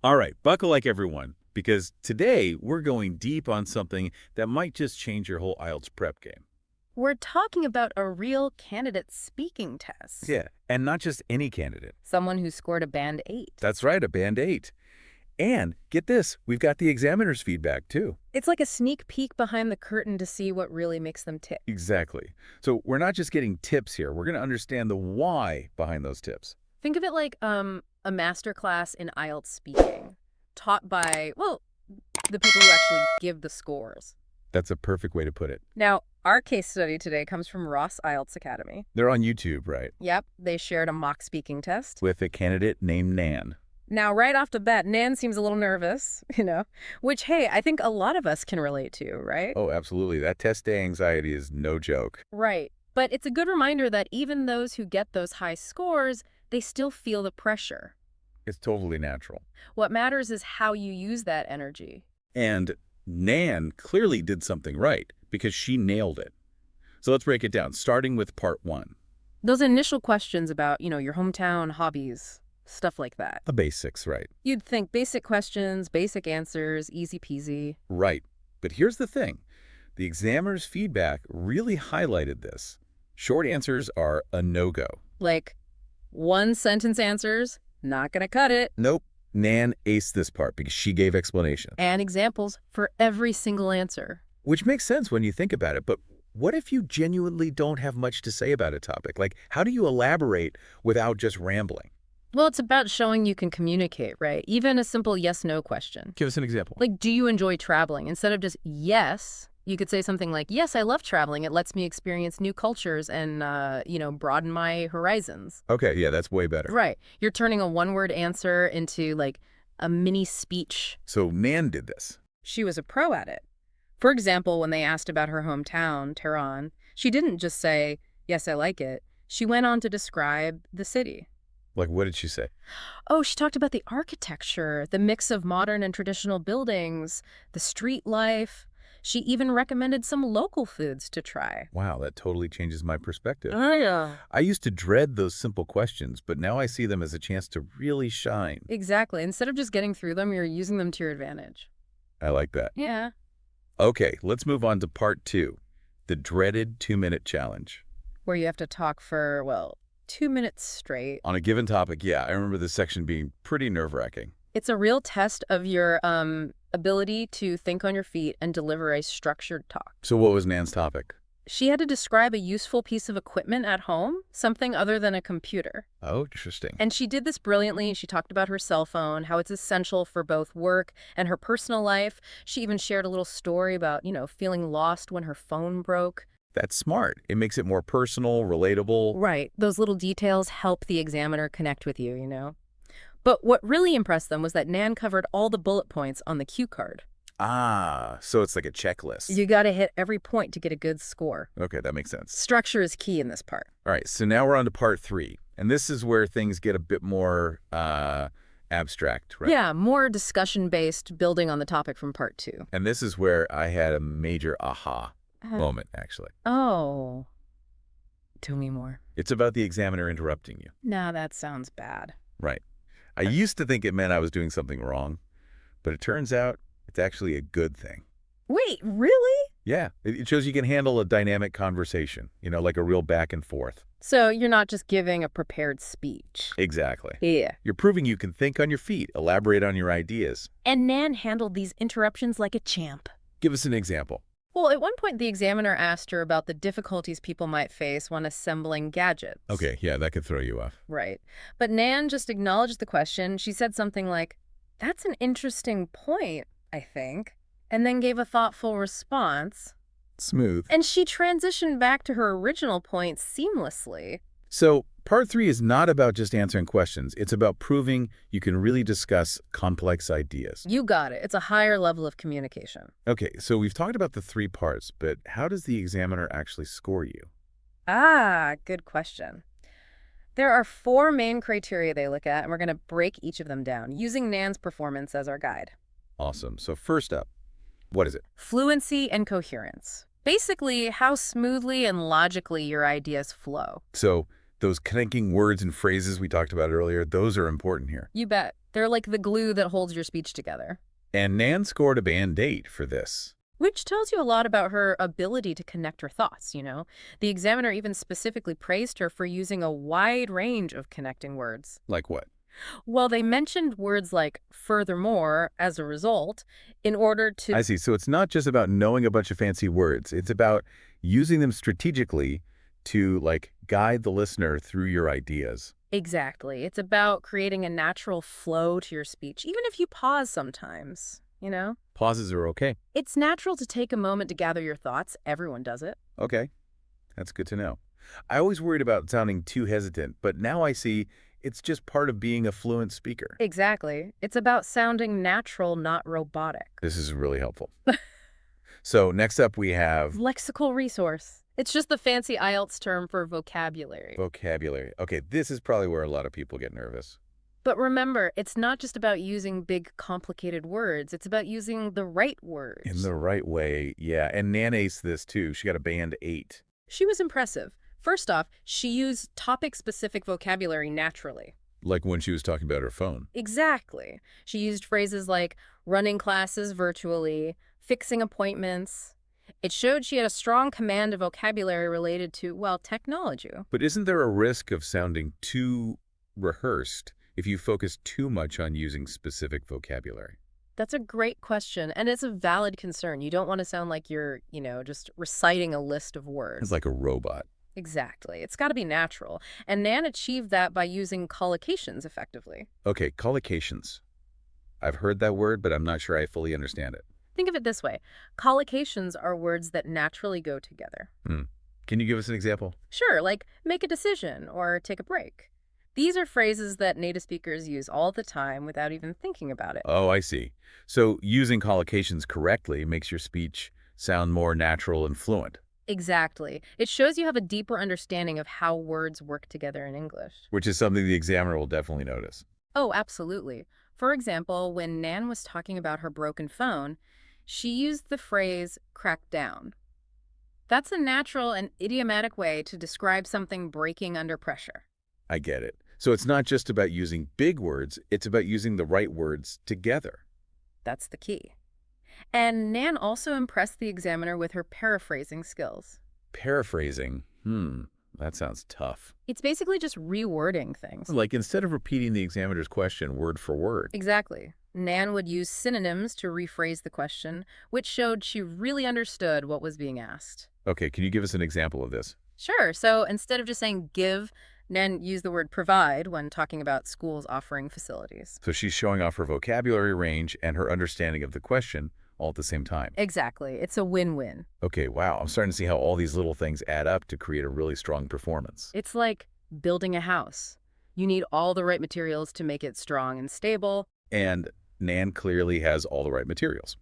All right, buckle like everyone, because today we're going deep on something that might just change your whole IELTS prep game. We're talking about a real candidate speaking test. Yeah, and not just any candidate. Someone who scored a band 8. That's right, a Band 8. And get this, we've got the examiner's feedback too. It's like a sneak peek behind the curtain to see what really makes them tick. Exactly. So we're not just getting tips here, we're going to understand the why behind those tips. Think of it like a master class in IELTS speaking, taught by, well, the people who actually give the scores. That's a perfect way to put it. Now, our case study today comes from Ross IELTS Academy. They're on YouTube, right? Yep, they shared a mock speaking test. With a candidate named Nan. Now, right off the bat, Nan seems a little nervous, which, hey, I think a lot of us can relate to, right? Oh, absolutely. That test day anxiety is no joke. Right. But it's a good reminder that even those who get those high scores, they still feel the pressure. It's totally natural. What matters is how you use that energy. And Nan clearly did something right because she nailed it. So let's break it down, starting with part 1. Those initial questions about, your hometown, hobbies, stuff like that. The basics, right? You'd think basic questions, basic answers, easy peasy. Right. But here's the thing. The examiner's feedback really highlighted this. Short answers are a no-go. Like, one-sentence answers, not gonna cut it. Nope. Nan aced this part because she gave explanation. And examples for every single answer. Which makes sense when you think about it, but what if you genuinely don't have much to say about a topic? Like, how do you elaborate without just rambling? Well, it's about showing you can communicate, right? Even a simple yes-no question. Give us an example. Like, do you enjoy traveling? Instead of just yes, you could say something like, yes, I love traveling. It lets me experience new cultures and, broaden my horizons. Okay, yeah, that's way better. Right. You're turning a one-word answer into, like, a mini speech. So Nan did this. She was a pro at it. For example, when they asked about her hometown, Tehran, she didn't just say, yes, I like it. She went on to describe the city. Like, what did she say? Oh, she talked about the architecture, the mix of modern and traditional buildings, the street life. She even recommended some local foods to try. Wow, that totally changes my perspective. Oh, yeah. I used to dread those simple questions, but now I see them as a chance to really shine. Exactly. Instead of just getting through them, you're using them to your advantage. I like that. Yeah. Okay, let's move on to part 2, the dreaded 2-minute challenge. Where you have to talk for, 2 minutes straight. On a given topic, yeah, I remember this section being pretty nerve-wracking. It's a real test of your ability to think on your feet and deliver a structured talk. So what was Nan's topic? She had to describe a useful piece of equipment at home, something other than a computer. Oh, interesting. And she did this brilliantly. She talked about her cell phone, how it's essential for both work and her personal life. She even shared a little story about, feeling lost when her phone broke. That's smart. It makes it more personal, relatable. Right. Those little details help the examiner connect with you. But what really impressed them was that Nan covered all the bullet points on the cue card. Ah, so it's like a checklist. You got to hit every point to get a good score. Okay, that makes sense. Structure is key in this part. All right, so now we're on to part 3. And this is where things get a bit more abstract, right? Yeah, more discussion-based, building on the topic from part 2. And this is where I had a major aha moment, actually. Oh. Tell me more. It's about the examiner interrupting you. Now that sounds bad. Right. I used to think it meant I was doing something wrong, but it turns out it's actually a good thing. Wait, really? Yeah, it shows you can handle a dynamic conversation, like a real back and forth. So you're not just giving a prepared speech. Exactly. Yeah. You're proving you can think on your feet, elaborate on your ideas. And Nan handled these interruptions like a champ. Give us an example. Well, at one point, the examiner asked her about the difficulties people might face when assembling gadgets. Okay, yeah, that could throw you off. Right. But Nan just acknowledged the question. She said something like, that's an interesting point, I think, and then gave a thoughtful response. Smooth. And she transitioned back to her original point seamlessly. So part 3 is not about just answering questions. It's about proving you can really discuss complex ideas. You got it. It's a higher level of communication. Okay, so we've talked about the 3 parts, but how does the examiner actually score you? Ah, good question. There are 4 main criteria they look at, and we're going to break each of them down, using Nan's performance as our guide. Awesome. So first up, what is it? Fluency and coherence. Basically, how smoothly and logically your ideas flow. So Those connecting words and phrases we talked about earlier, those are important here. You bet. They're like the glue that holds your speech together. And Nan scored a band 8 for this. Which tells you a lot about her ability to connect her thoughts. The examiner even specifically praised her for using a wide range of connecting words. Like what? Well, they mentioned words like furthermore, as a result, in order to... I see. So it's not just about knowing a bunch of fancy words. It's about using them strategically to, like, guide the listener through your ideas. Exactly. It's about creating a natural flow to your speech, even if you pause sometimes. Pauses are okay. It's natural to take a moment to gather your thoughts. Everyone does it. Okay. That's good to know. I always worried about sounding too hesitant, but now I see it's just part of being a fluent speaker. Exactly. It's about sounding natural, not robotic. This is really helpful. So next up we have Lexical resource. It's just the fancy IELTS term for vocabulary. vocabulary. Okay, this is probably where a lot of people get nervous. But remember, it's not just about using big, complicated words. It's about using the right words. In the right way, yeah. And Nan aced this too. She got a band 8. She was impressive. First off, she used topic-specific vocabulary naturally. Like when she was talking about her phone. Exactly. She used phrases like running classes virtually, fixing appointments. It showed she had a strong command of vocabulary related to, well, technology. But isn't there a risk of sounding too rehearsed if you focus too much on using specific vocabulary? That's a great question, and it's a valid concern. You don't want to sound like you're, just reciting a list of words. It's like a robot. Exactly. It's got to be natural. And Nan achieved that by using collocations effectively. Okay, collocations. I've heard that word, but I'm not sure I fully understand it. Think of it this way. Collocations are words that naturally go together. Can you give us an example? Sure, like make a decision or take a break. These are phrases that native speakers use all the time without even thinking about it. Oh, I see. So using collocations correctly makes your speech sound more natural and fluent. Exactly. It shows you have a deeper understanding of how words work together in English. Which is something the examiner will definitely notice. Oh, absolutely. For example, when Nan was talking about her broken phone, she used the phrase crack down. That's a natural and idiomatic way to describe something breaking under pressure. I get it. So it's not just about using big words, it's about using the right words together. That's the key. And Nan also impressed the examiner with her paraphrasing skills. Paraphrasing, that sounds tough. It's basically just rewording things. Like instead of repeating the examiner's question word for word. Exactly. Nan would use synonyms to rephrase the question, which showed she really understood what was being asked. Okay, can you give us an example of this? Sure. So instead of just saying give, Nan used the word provide when talking about schools offering facilities. So she's showing off her vocabulary range and her understanding of the question all at the same time. Exactly. It's a win-win. Okay, wow. I'm starting to see how all these little things add up to create a really strong performance. It's like building a house. You need all the right materials to make it strong and stable. And Nan clearly has all the right materials.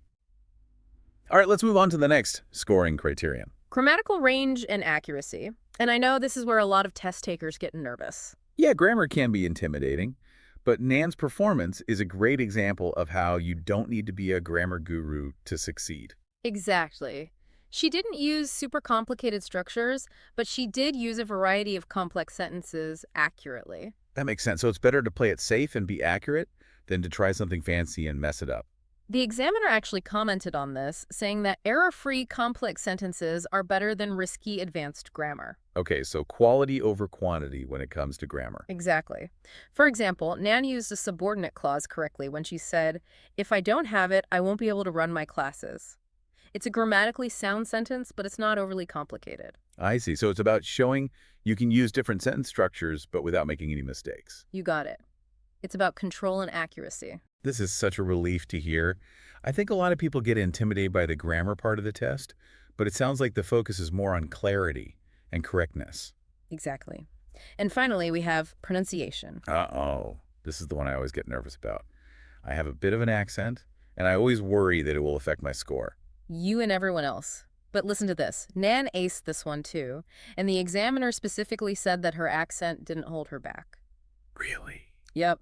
All right, let's move on to the next scoring criterion. Grammatical range and accuracy. And I know this is where a lot of test takers get nervous. Yeah, grammar can be intimidating, but Nan's performance is a great example of how you don't need to be a grammar guru to succeed. Exactly. She didn't use super complicated structures, but she did use a variety of complex sentences accurately. That makes sense. So it's better to play it safe and be accurate than to try something fancy and mess it up. The examiner actually commented on this, saying that error-free complex sentences are better than risky advanced grammar. Okay, so quality over quantity when it comes to grammar. Exactly. For example, Nan used a subordinate clause correctly when she said, "If I don't have it, I won't be able to run my classes." It's a grammatically sound sentence, but it's not overly complicated. I see. So it's about showing you can use different sentence structures, but without making any mistakes. You got it. It's about control and accuracy. This is such a relief to hear. I think a lot of people get intimidated by the grammar part of the test, but it sounds like the focus is more on clarity and correctness. Exactly. And finally, we have pronunciation. Uh-oh. This is the one I always get nervous about. I have a bit of an accent, and I always worry that it will affect my score. You and everyone else. But listen to this. Nan aced this one too, and the examiner specifically said that her accent didn't hold her back. Really? Yep.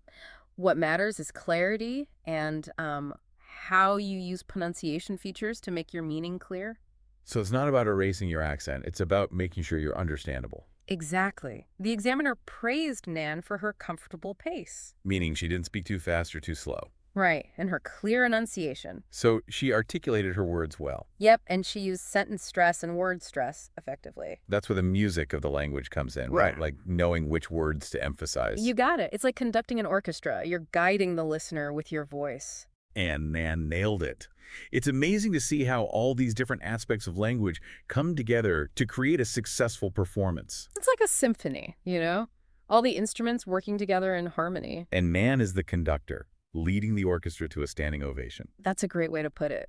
What matters is clarity and how you use pronunciation features to make your meaning clear. So it's not about erasing your accent. It's about making sure you're understandable. Exactly. The examiner praised Nan for her comfortable pace. Meaning she didn't speak too fast or too slow. Right, and her clear enunciation. So she articulated her words well. Yep, and she used sentence stress and word stress effectively. That's where the music of the language comes in, right? Yeah. Like knowing which words to emphasize. You got it. It's like conducting an orchestra. You're guiding the listener with your voice. And Nan nailed it. It's amazing to see how all these different aspects of language come together to create a successful performance. It's like a symphony, you know? All the instruments working together in harmony. And Nan is the conductor, leading the orchestra to a standing ovation. That's a great way to put it.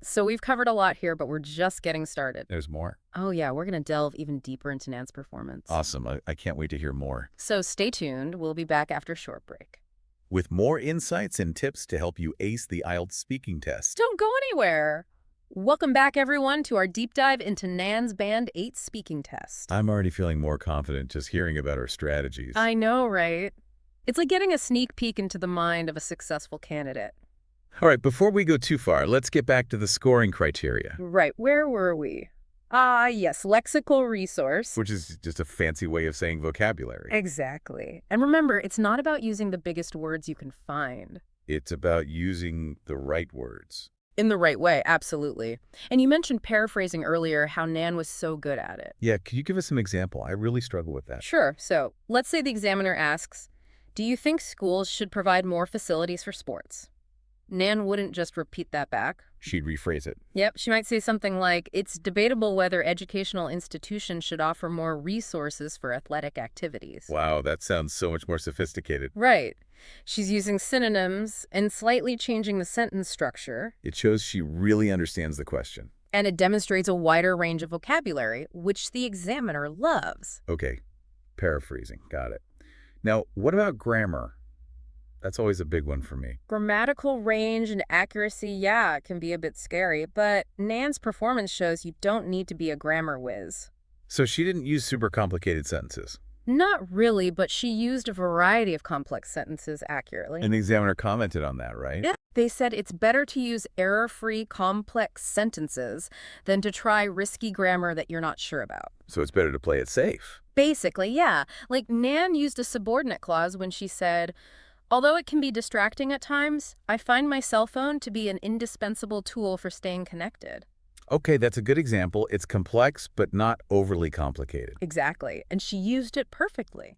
So we've covered a lot here, but we're just getting started. There's more. Oh yeah, we're going to delve even deeper into Nan's performance. Awesome. I can't wait to hear more. So stay tuned. We'll be back after a short break. With more insights and tips to help you ace the IELTS speaking test. Don't go anywhere. Welcome back, everyone, to our deep dive into Nan's Band 8 speaking test. I'm already feeling more confident just hearing about our strategies. I know, right? It's like getting a sneak peek into the mind of a successful candidate. All right, before we go too far, let's get back to the scoring criteria. Right, where were we? Yes, lexical resource. Which is just a fancy way of saying vocabulary. Exactly. And remember, it's not about using the biggest words you can find. It's about using the right words. In the right way, absolutely. And you mentioned paraphrasing earlier, how Nan was so good at it. Yeah, could you give us some example? I really struggle with that. Sure. So let's say the examiner asks, do you think schools should provide more facilities for sports? Nan wouldn't just repeat that back. She'd rephrase it. Yep, she might say something like, it's debatable whether educational institutions should offer more resources for athletic activities. Wow, that sounds so much more sophisticated. Right. She's using synonyms and slightly changing the sentence structure. It shows she really understands the question. And it demonstrates a wider range of vocabulary, which the examiner loves. Okay, paraphrasing, got it. Now, what about grammar? That's always a big one for me. Grammatical range and accuracy, yeah, it can be a bit scary, but Nan's performance shows you don't need to be a grammar whiz. So she didn't use super complicated sentences. Not really, but she used a variety of complex sentences accurately. And the examiner commented on that, right? Yeah. They said it's better to use error-free complex sentences than to try risky grammar that you're not sure about. So it's better to play it safe. Basically, yeah. Like Nan used a subordinate clause when she said, although it can be distracting at times, I find my cell phone to be an indispensable tool for staying connected. Okay, that's a good example. It's complex, but not overly complicated. Exactly. And she used it perfectly.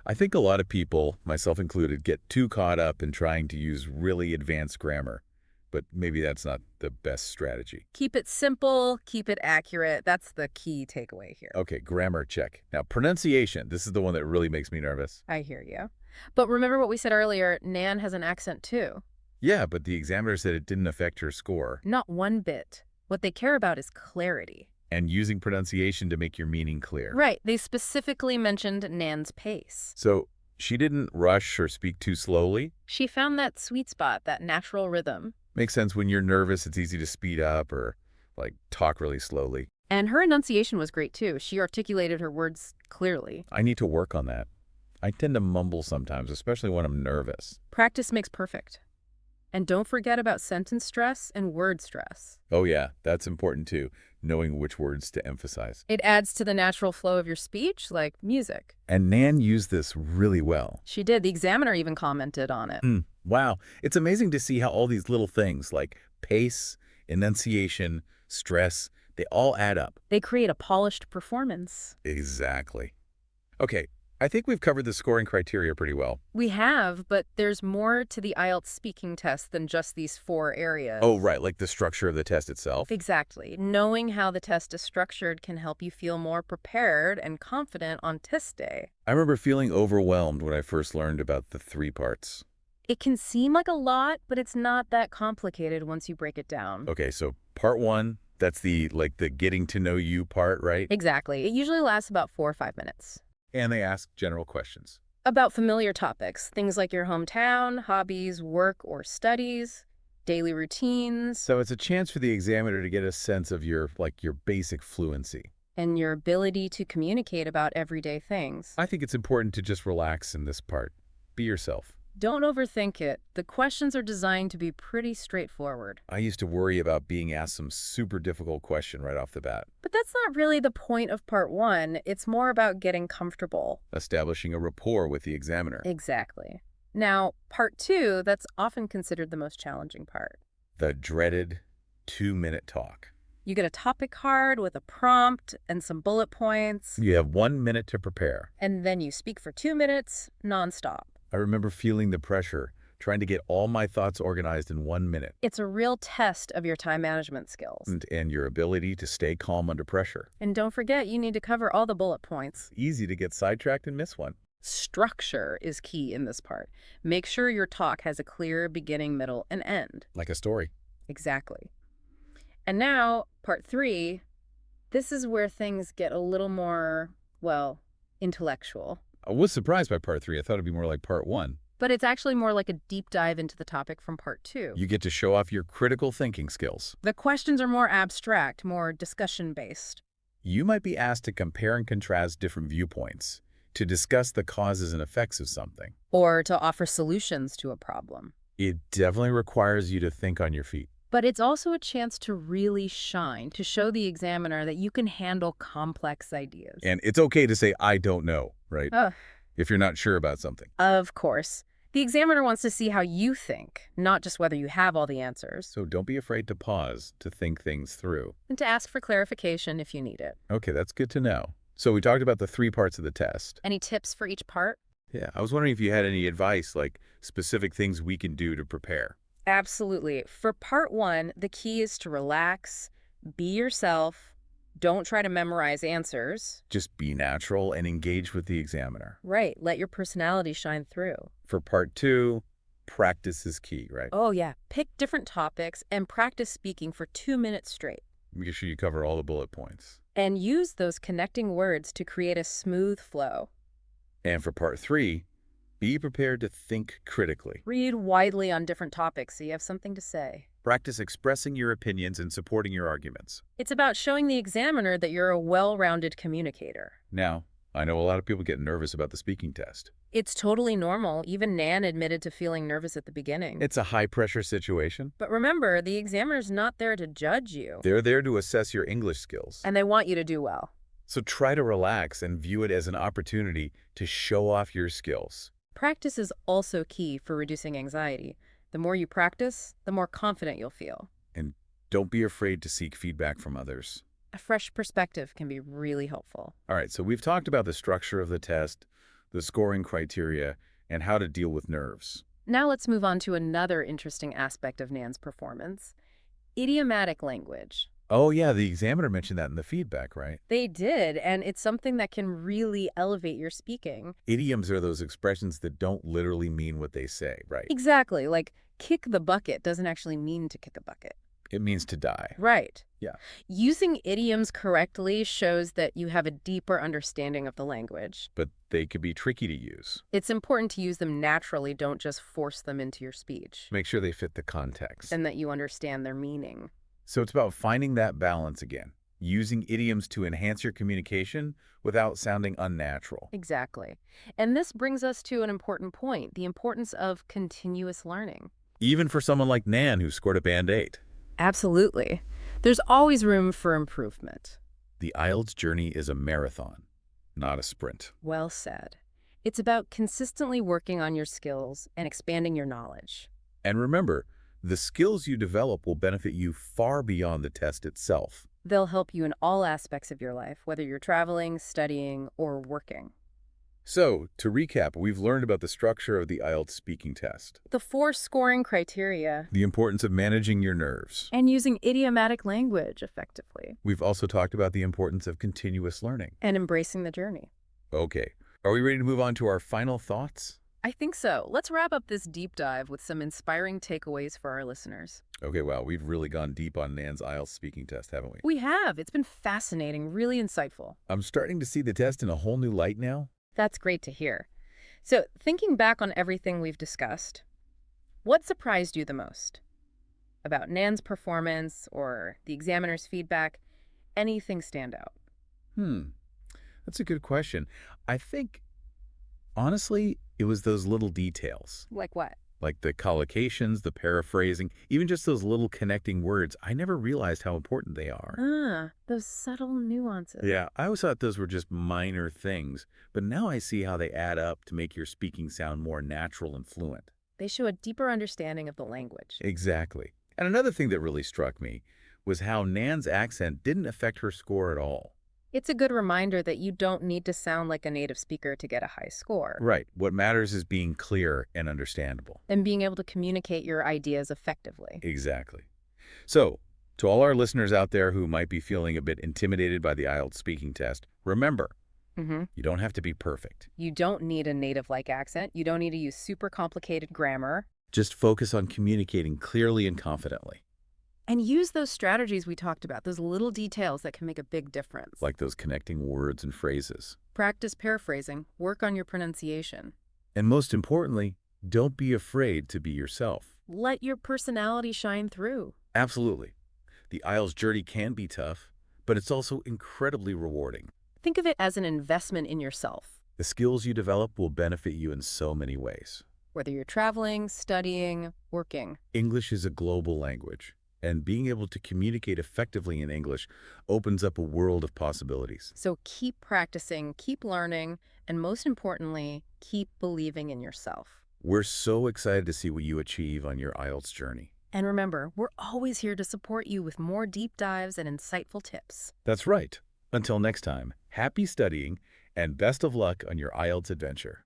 I think a lot of people, myself included, get too caught up in trying to use really advanced grammar. But maybe that's not the best strategy. Keep it simple, keep it accurate. That's the key takeaway here. Okay, grammar check. Now, pronunciation. This is the one that really makes me nervous. I hear you. But remember what we said earlier, Nan has an accent too. Yeah, but the examiner said it didn't affect her score. Not one bit. What they care about is clarity. And using pronunciation to make your meaning clear. Right. They specifically mentioned Nan's pace. So she didn't rush or speak too slowly. She found that sweet spot, that natural rhythm. Makes sense. When you're nervous, it's easy to speed up or, like, talk really slowly. And her enunciation was great too. She articulated her words clearly. I need to work on that. I tend to mumble sometimes, especially when I'm nervous. Practice makes perfect. And don't forget about sentence stress and word stress. Oh yeah, that's important too, knowing which words to emphasize. It adds to the natural flow of your speech, like music. And Nan used this really well. She did. The examiner even commented on it. Wow, it's amazing to see how all these little things like pace, enunciation, stress, they all add up. They create a polished performance. Exactly. Okay, I think we've covered the scoring criteria pretty well. We have, but there's more to the IELTS speaking test than just these 4 areas. Oh, right, like the structure of the test itself. Exactly. Knowing how the test is structured can help you feel more prepared and confident on test day. I remember feeling overwhelmed when I first learned about the 3 parts. It can seem like a lot, but it's not that complicated once you break it down. Okay, so part 1, that's the getting to know you part, right? Exactly. It usually lasts about 4 or 5 minutes. And they ask general questions. About familiar topics, things like your hometown, hobbies, work or studies, daily routines. So it's a chance for the examiner to get a sense of your basic fluency. And your ability to communicate about everyday things. I think it's important to just relax in this part. Be yourself. Don't overthink it. The questions are designed to be pretty straightforward. I used to worry about being asked some super difficult question right off the bat. But that's not really the point of part one. It's more about getting comfortable. Establishing a rapport with the examiner. Exactly. Now, part two, that's often considered the most challenging part. The dreaded 2-minute talk. You get a topic card with a prompt and some bullet points, You have 1 minute to prepare. and then you speak for 2 minutes nonstop. I remember feeling the pressure, trying to get all my thoughts organized in 1 minute. It's a real test of your time management skills. And your ability to stay calm under pressure. And don't forget, you need to cover all the bullet points. Easy to get sidetracked and miss one. Structure is key in this part. Make sure your talk has a clear beginning, middle, and end. Like a story. Exactly. And now, part three, this is where things get a little more, well, intellectual. I was surprised by part 3. I thought it'd be more like part 1. But it's actually more like a deep dive into the topic from part two. You get to show off your critical thinking skills. The questions are more abstract, more discussion-based. You might be asked to compare and contrast different viewpoints, to discuss the causes and effects of something. Or to offer solutions to a problem. It definitely requires you to think on your feet. But it's also a chance to really shine, to show the examiner that you can handle complex ideas. And it's okay to say, I don't know, right? Ugh. If you're not sure about something. Of course. The examiner wants to see how you think, not just whether you have all the answers. So don't be afraid to pause, to think things through. And to ask for clarification if you need it. Okay, that's good to know. So we talked about the 3 parts of the test. Any tips for each part? Yeah, I was wondering if you had any advice, like specific things we can do to prepare. Absolutely. For part one, the key is to relax, be yourself, don't try to memorize answers. Just be natural and engage with the examiner. Right, let your personality shine through. For part 2, practice is key, right? Oh yeah, pick different topics and practice speaking for 2 minutes straight. Make sure you cover all the bullet points. And use those connecting words to create a smooth flow. And for part 3, be prepared to think critically. Read widely on different topics so you have something to say. Practice expressing your opinions and supporting your arguments. It's about showing the examiner that you're a well-rounded communicator. Now, I know a lot of people get nervous about the speaking test. It's totally normal. Even Nan admitted to feeling nervous at the beginning. It's a high-pressure situation. But remember, the examiner's not there to judge you. They're there to assess your English skills. And they want you to do well. So try to relax and view it as an opportunity to show off your skills. Practice is also key for reducing anxiety. The more you practice, the more confident you'll feel. And don't be afraid to seek feedback from others. A fresh perspective can be really helpful. All right, so we've talked about the structure of the test, the scoring criteria, and how to deal with nerves. Now let's move on to another interesting aspect of Nan's performance. Idiomatic language. Oh yeah, the examiner mentioned that in the feedback, right? They did, and it's something that can really elevate your speaking. Idioms are those expressions that don't literally mean what they say, right? Exactly, like kick the bucket doesn't actually mean to kick a bucket. It means to die. Right. Yeah. Using idioms correctly shows that you have a deeper understanding of the language. But they could be tricky to use. It's important to use them naturally, don't just force them into your speech. Make sure they fit the context. And that you understand their meaning. So it's about finding that balance again, using idioms to enhance your communication without sounding unnatural. Exactly. And this brings us to an important point, the importance of continuous learning. Even for someone like Nan, who scored a Band 8. Absolutely. There's always room for improvement. The IELTS journey is a marathon, not a sprint. Well said. It's about consistently working on your skills and expanding your knowledge. And remember, the skills you develop will benefit you far beyond the test itself. They'll help you in all aspects of your life, whether you're traveling, studying, or working. So, to recap, we've learned about the structure of the IELTS speaking test, The 4 scoring criteria, the importance of managing your nerves. and using idiomatic language effectively, We've also talked about the importance of continuous learning. and embracing the journey. Okay, are we ready to move on to our final thoughts? I think so. Let's wrap up this deep dive with some inspiring takeaways for our listeners. Okay, wow, we've really gone deep on Nan's IELTS speaking test, haven't we? We have. It's been fascinating, really insightful. I'm starting to see the test in a whole new light now. That's great to hear. So, thinking back on everything we've discussed, what surprised you the most? About Nan's performance or the examiner's feedback? Anything stand out? That's a good question. I think Honestly, it was those little details, Like what? like the collocations, the paraphrasing, even just those little connecting words. I never realized how important they are. Those subtle nuances. Yeah, I always thought those were just minor things, but now I see how they add up to make your speaking sound more natural and fluent. They show a deeper understanding of the language. Exactly. And another thing that really struck me was how Nan's accent didn't affect her score at all. It's a good reminder that you don't need to sound like a native speaker to get a high score, Right. What matters is being clear and understandable. and being able to communicate your ideas effectively. Exactly. So, to all our listeners out there who might be feeling a bit intimidated by the IELTS speaking test, remember, hmm you don't have to be perfect. You don't need a native-like accent. You don't need to use super complicated grammar. Just focus on communicating clearly and confidently, And use those strategies we talked about, those little details that can make a big difference. like those connecting words and phrases. Practice paraphrasing, work on your pronunciation. And most importantly, don't be afraid to be yourself. Let your personality shine through. Absolutely. The IELTS journey can be tough, but it's also incredibly rewarding. Think of it as an investment in yourself. The skills you develop will benefit you in so many ways. Whether you're traveling, studying, working. English is a global language, and being able to communicate effectively in English opens up a world of possibilities. So keep practicing, keep learning, and most importantly, keep believing in yourself. We're so excited to see what you achieve on your IELTS journey. And remember, we're always here to support you with more deep dives and insightful tips. That's right. Until next time, happy studying and best of luck on your IELTS adventure.